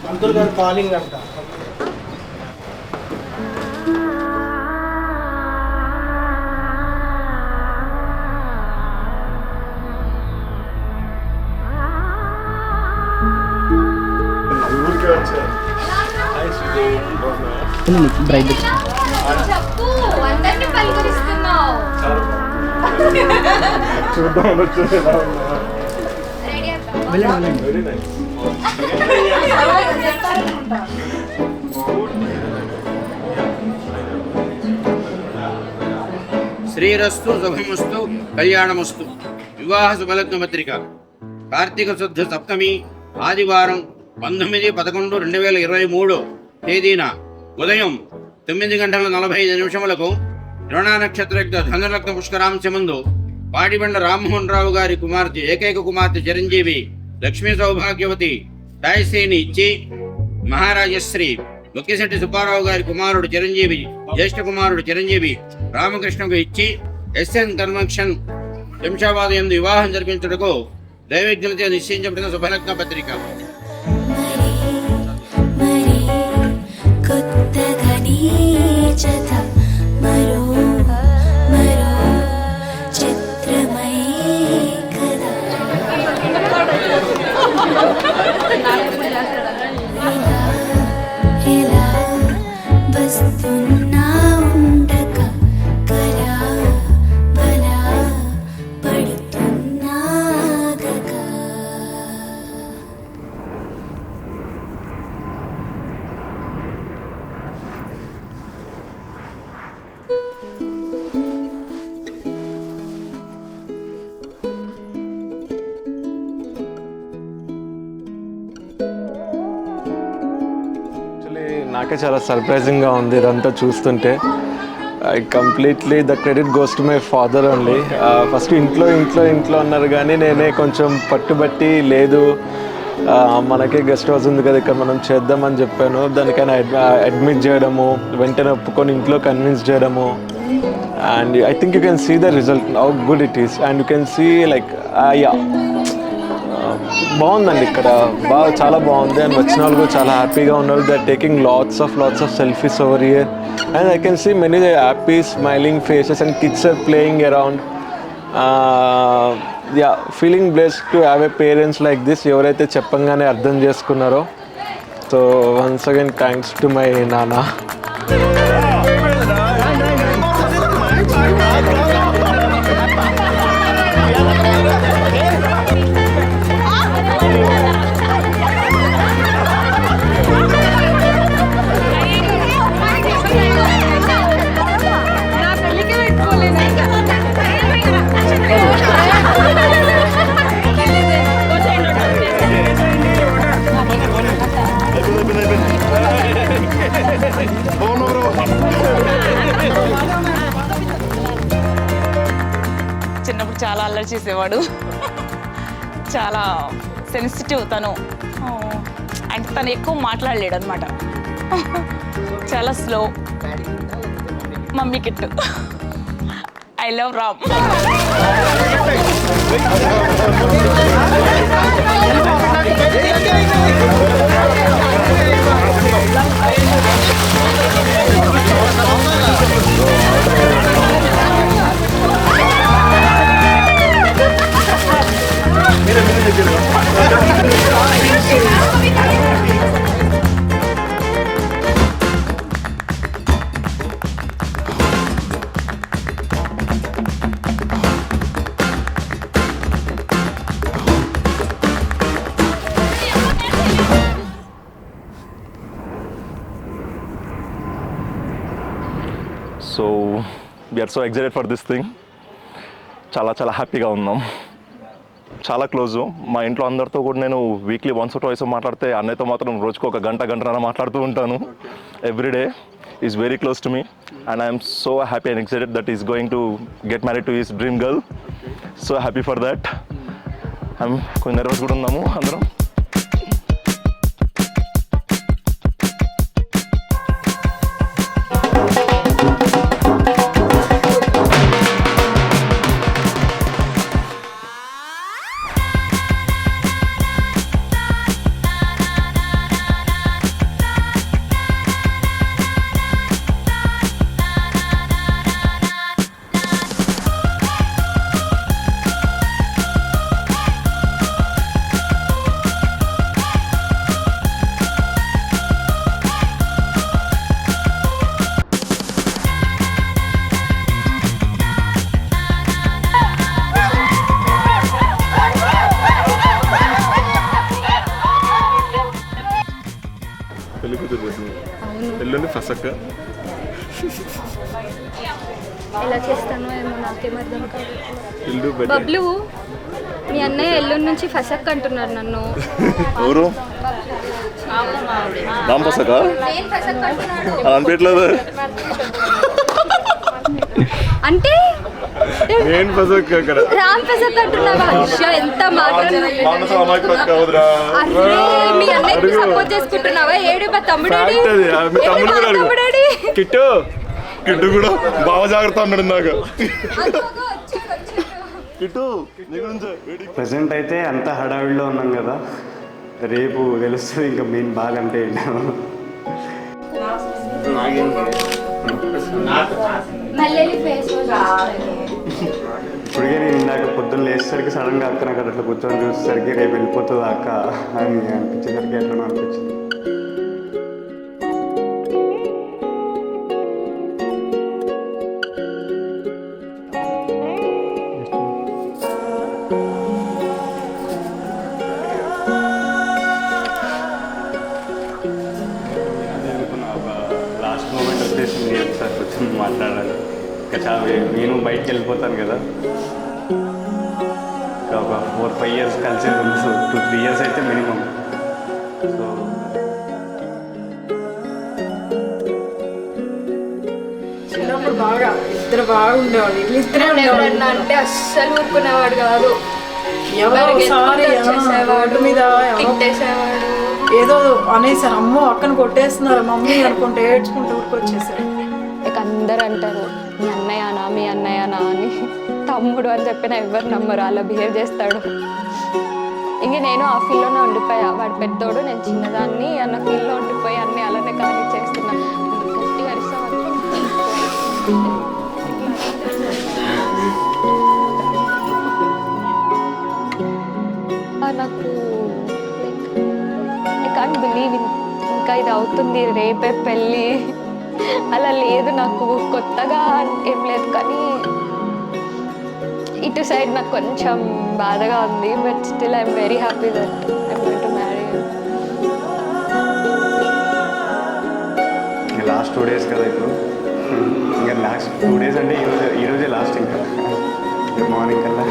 Uncle గారు calling అంట. చూద్దాం శ్రీరస్తు శుభమస్తు కళ్యాణమస్తు. వివాహ శుభలగ్న పత్రిక. కార్తీక శుద్ధ సప్తమి ఆదివారం 19/11/2023 తేదీన ఉదయం 9:45 రుణ నక్షత్రయుక్త ధనులగ్న పుష్కరాంశమందు పాడిబండ రామ్మోహన్ రావు గారి కుమార్తె ఏకైక కుమార్తె చిరంజీవి లక్ష్మీ సౌభాగ్యవతి దాయశ్రీని ఇచ్చి మహారాజశ్రీ ముఖ్యశెట్టి సుబ్బారావు గారి కుమారుడు చిరంజీవి జ్యేష్ఠ కుమారుడు చిరంజీవి రామకృష్ణకు ఇచ్చి ఎస్ఎన్ కన్వెన్షన్ శంషాబాద్ యందు వివాహం జరిపించుటకు దైవజ్ఞులతో నిశ్చయించబడిన శుభలగ్న పత్రిక. నాకే చాలా సర్ప్రైజింగ్గా ఉంది ఇదంతా చూస్తుంటే. I completely the credit goes to my father only. First ఇంట్లో అన్నారు కానీ నేనే కొంచెం పట్టుబట్టి లేదు మనకే గెస్ట్ హౌస్ ఉంది కదా ఇక్కడ మనం చేద్దామని చెప్పాను. దానికైనా అడ్మిట్ చేయడము, వెంటనే ఒప్పుకొని ఇంట్లో కన్విన్స్ చేయడము. And I think you can see the result how good it is. And you can see like బాగుందండి ఇక్కడ, చాలా బాగుంది. అండ్ వచ్చిన వాళ్ళు కూడా చాలా హ్యాపీగా ఉన్నారు. They are taking lots of selfies over here. And I can see many happy smiling faces and kids are playing around. Feeling blessed to have a parents like this, ఎవరైతే చెప్పంగానే అర్థం చేసుకున్నారో. So once again thanks to my నాన్న. చిన్నప్పుడు చాలా అల్లరి చేసేవాడు, చాలా సెన్సిటివ్ తను. అంటే తను ఎక్కువ మాట్లాడలేడు అనమాట, చాలా slow. Mummy Kittu. I love Ram. So we're so excited for this thing. చాలా హ్యాపీగా ఉన్నాం, చాలా క్లోజు. మా ఇంట్లో అందరితో కూడా నేను వీక్లీ వన్స్ ఆర్ ట్వైస్ మాట్లాడితే, అన్నయ్యతో మాత్రం రోజుకు ఒక గంటన్నర మాట్లాడుతూ ఉంటాను. Everyday is very close to me and I'm so happy and excited that is going to get married to his dream girl. So happy for that. కొంచెం నర్వస్ కూడా ఉన్నాము అందరం. ఎల్లుండి ఫసక్క. ఎలా చేస్తానో ఏమో నాకేం అర్థం కాదు. ఇల్లు బబ్లు మీ అన్నయ్య ఎల్లుండి నుంచి ఫసక్ అంటున్నారు నన్ను. ఎవరు రామ్ ఫసక నేను ఫసక్ అంటున్నాను. అనిపించలేదు అంటే నేను ఫసక్క అక్కడ. రామ్ ఫసక్ అంటున్నావా? అయ్యో, ఎంత మాత్రం మానస అమాయకుడు కావద్దురా. అరే మీ అన్నయ్యకి సపోర్ట్ చేసుకుంటున్నావా? ఏడు మా తమ్ముడేడి? Fact అది. మీ తమ్ముడు కూడా అడుగు. తమ్ముడేడి? కిట్టు కిట్టు కూడా బాగా జాగ్రత్త అన్నాడు నాకు. కిట్టు నీ గురించే ప్రజెంట్ అయితే అంత హడావిడిలో ఉన్నాం కదా, రేపు తెలుస్తుంది ఇంకా మెయిన్ బాగా అంటే ఏంటో. మళ్ళీ ఫేస్ ఇప్పటికే నేను ఇందాక పొద్దున్న లేచేసరికి సడన్గా అక్క నాకు అట్లా కూర్చొని చూసేసరికి రేపు వెళ్ళిపోతుంది అక్క అని అనిపించేసరికి ఎట్లనో అనిపించింది. లాస్ట్ మూమెంట్ వచ్చేసింది, ఒకసారి కూర్చొని మాట్లాడాలి. ఇంకా చాలా నేను బయటికి వెళ్ళిపోతాను కదా, ఇంకా ఒక 4-5 years కలిసి ఉంది. సో 2-3 years అయితే మినిమం. సో చిన్నప్పుడు బాగా ఇద్దరు బాగా ఉండేవాళ్ళు. ఇద్దరే ఉండేవాళ్ళు. ఎవరన్నా అంటే అస్సలు ఊరుకునేవాడు కాదు. ఎవరో ఒకసారి రోడ్డు మీద తిట్టేసేవాడు. ఏదో అనేసారు, అమ్మో అక్కను కొట్టేస్తున్నారు మమ్మీ అనుకుంటే ఏడ్చుకుంటూ ఊరుకొచ్చేసారు. ఇక అందరు అంటారు మీ అన్నయ్యనా మీ అన్నయ్యనా అని. తమ్ముడు అని చెప్పిన ఎవరు నమ్మరు, అలా బిహేవ్ చేస్తాడు. ఇంక నేను ఆ ఫీల్డ్లోనే ఉండిపోయా. వాడు పెద్దోడు, నేను చిన్నదాన్ని అన్న ఫీల్డ్లో ఉండిపోయి అన్నీ అలానే కానీ చేస్తున్నా. గట్టిగా అరిస్తా నాకు ఐ కాంట్ బిలీవ్ ఇంకా ఇది అవుతుంది, రేపే పెళ్ళి అలా లేదు. నాకు కొత్తగా ఏం లేదు, కానీ ఇటు సైడ్ నాకు కొంచెం బాధగా ఉంది. But still I'm very happy that I'm going to marry. Last 2 days కదా ఇప్పుడు. ఇంకా లాస్ట్ 2 days అంటే ఈరోజే లాస్ట్. ఇంకా మార్నింగ్ కల్లా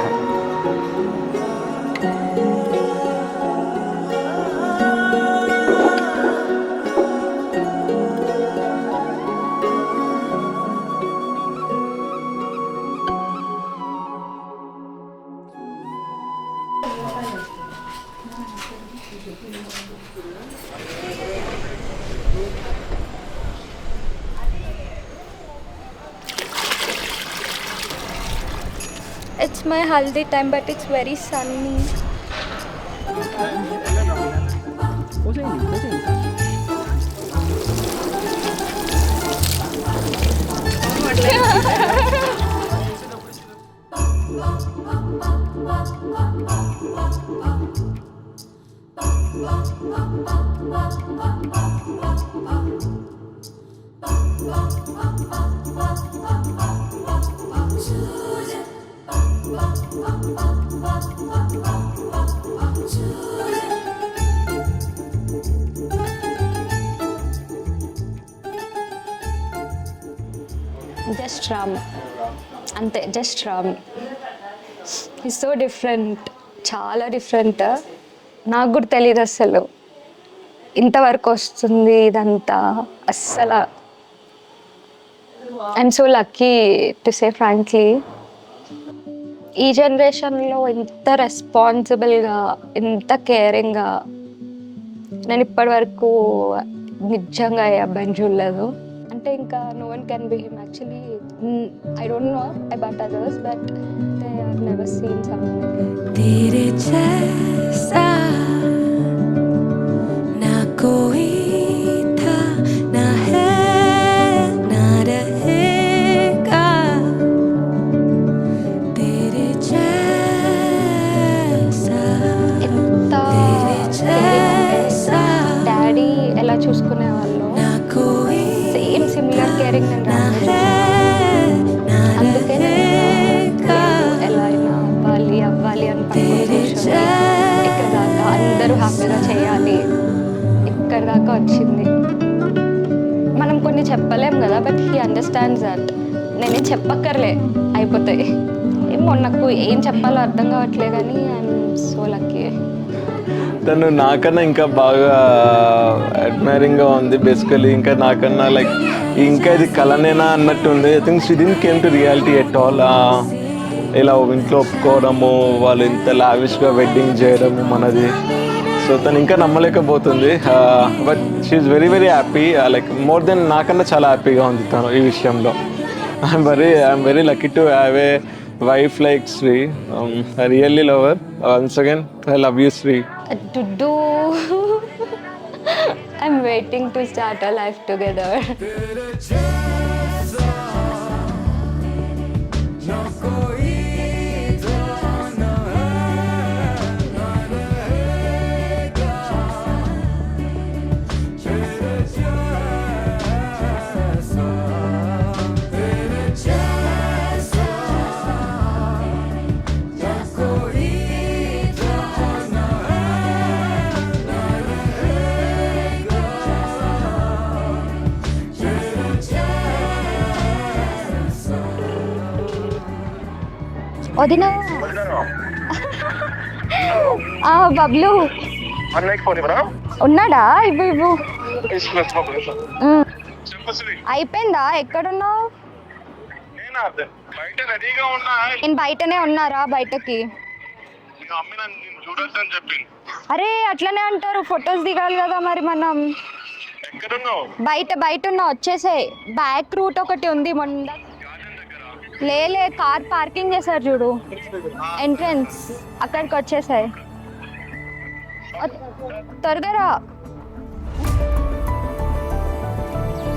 It's my haldi time, but it's very sunny. Just Ram అంతే, just Ram. Is so different, చాలా డిఫరెంట్. నాకు కూడా తెలియదు అసలు ఇంతవరకు వస్తుంది ఇదంతా. అస్సలు I'm so lucky to say frankly. ఈ జనరేషన్లో ఇంత రెస్పాన్సిబుల్గా, ఇంత కేరింగ్గా నేను ఇప్పటి వరకు నిజంగా ఏ అబ్బాయిని చూడలేదు. అంటే ఇంకా no one can be him. Actually I don't know about others, but they have never seen someone तेरे जैसा ना कोई था, ना है, ना रहेगा. तेरे जैसा तेरे जैसा డాడీ ఎలా చూసుకునేవాళ్ళు, సేమ్ సిమిలర్ కేరింగ్ నేను అందుకే ఎలా అయినా అవ్వాలి అని ఇక్కడ దాకా అందరూ హ్యాపీగా చేయాలి, ఇక్కడ దాకా వచ్చింది. మనం కొన్ని చెప్పలేం కదా, బట్ హీ అండర్స్టాండ్స్ దట్. నేనేం చెప్పక్కర్లే, అయిపోతాయి. ఏమో నాకు ఏం చెప్పాలో అర్థం కావట్లే, కానీ ఐఎమ్ సో లక్కీ. తను నాకన్నా ఇంకా బాగా అడ్మైరింగ్గా ఉంది బేసికలీ. ఇంకా నాకన్నా లైక్ ఇంకా ఇది కలనేనా అన్నట్టు ఉంది. I think she didn't came to reality at all. ఇలా ఇంట్లో ఒప్పుకోవడము, వాళ్ళు ఇంత లావిష్గా వెడ్డింగ్ చేయడము మనది. సో తను ఇంకా నమ్మలేకపోతుంది. But she's very very happy, like more than నాకన్నా చాలా హ్యాపీగా ఉంది తను ఈ విషయంలో. I'm very lucky to have a wife like Sri. I really love her. Once again, I love you, Sri. Dudu. I'm waiting to start our life together. వదినా. బబ్లు ఉన్నాడా? ఇవ్వు. అయిపోయిందా? ఎక్కడున్నావు? నేను బయటనే ఉన్నారా? బయటకి. అరే అట్లనే అంటారు, ఫొటోస్ దిగాలి కదా మరి మనం. బయట ఉన్నా, వచ్చేసే. బ్యాక్ రూట్ ఒకటి ఉంది మొన్న. లేలే, కార్ పార్కింగ్ చేశారు చూడు, ఎంట్రన్స్, అక్కడికి వచ్చేసాయి. త్వరగా రా.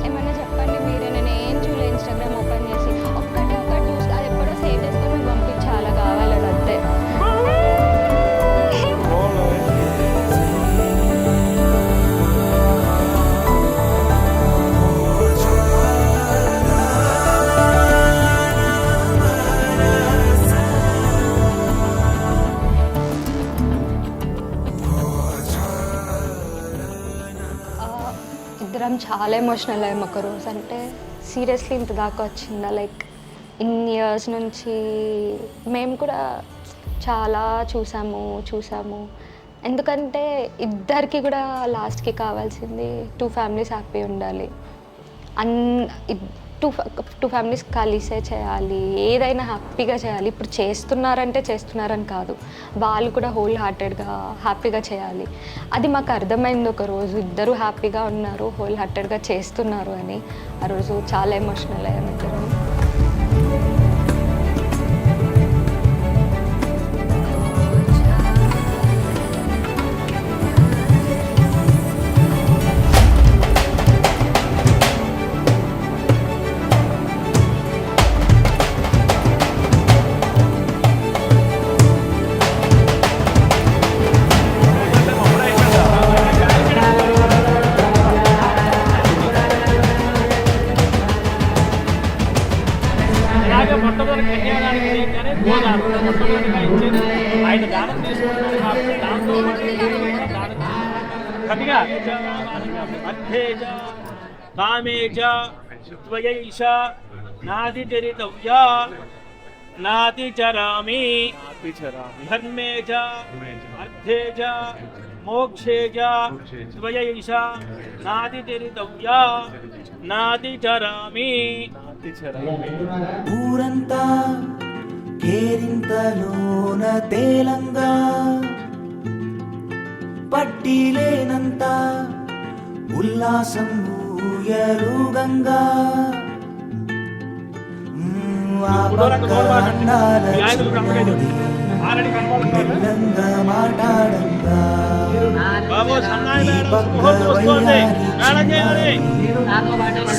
ఏమన్నా చెప్పండి మీరే, నేను ఏం చూడలే. ఇన్స్టాగ్రామ్ ఓపెన్ చేసి ఒకటి చూస్తే అది ఎప్పుడో సేవ్ చేసుకొని మీకు పంపించాలి, కావాలని అంతే. ఇద్దరం చాలా ఎమోషనల్ అయ్యాము ఒక రోజు. అంటే సీరియస్లీ ఇంత దాకా వచ్చిందా? లైక్ ఇన్ని ఇయర్స్ నుంచి మేము కూడా చాలా చూసాము. ఎందుకంటే ఇద్దరికి కూడా లాస్ట్కి కావాల్సింది 2 ఫ్యామిలీస్ హ్యాపీ ఉండాలి. టూ ఫ్యామిలీస్ కలిసే చేయాలి, ఏదైనా హ్యాపీగా చేయాలి. ఇప్పుడు చేస్తున్నారని కాదు, వాళ్ళు కూడా హోల్ హార్టెడ్గా హ్యాపీగా చేయాలి. అది మాకు అర్థమైంది ఒక రోజు. ఇద్దరు హ్యాపీగా ఉన్నారు, హోల్ హార్టెడ్గా చేస్తున్నారు అని. ఆ రోజు చాలా ఎమోషనల్ అయ్యాము ఇద్దరు. నాతిచరితవ్యా నాతిచరామి ధర్మే చ అర్థే చ మోక్షే చ త్వయైషా నాతిచరితవ్యా నాతిచరామి. ఊరంతా కేరింతలోన తేలంగా పట్టిలేనంత ఉల్లాసం ఊయలుగంగా మెల్లంగా మాట్లాడంగా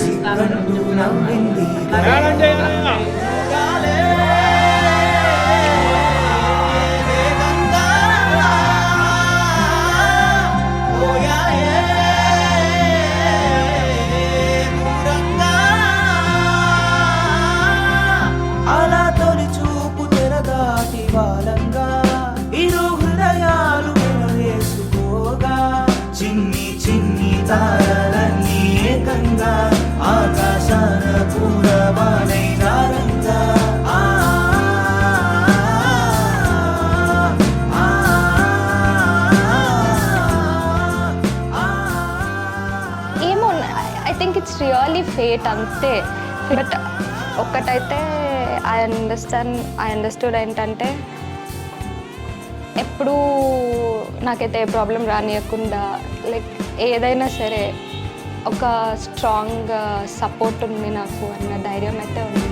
సిగ్గంటూ నవ్వింది అలా తొలి చూపు తెరదాటి వాలంగా ఇరు హృదయాలు వేసుకోగా చిన్ని చిన్ని తారలన్నీ ఏకంగా ఆ రియల్లీ ఫేట్ అంతే. బట్ ఒక్కటైతే ఐ అండర్స్టూడ్ ఏంటంటే ఎప్పుడూ నాకైతే ఏ ప్రాబ్లం రానియకుండా లైక్ ఏదైనా సరే ఒక స్ట్రాంగ్ సపోర్ట్ ఉంది నాకు అన్న ధైర్యం అయితే ఉంది.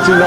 చిన్న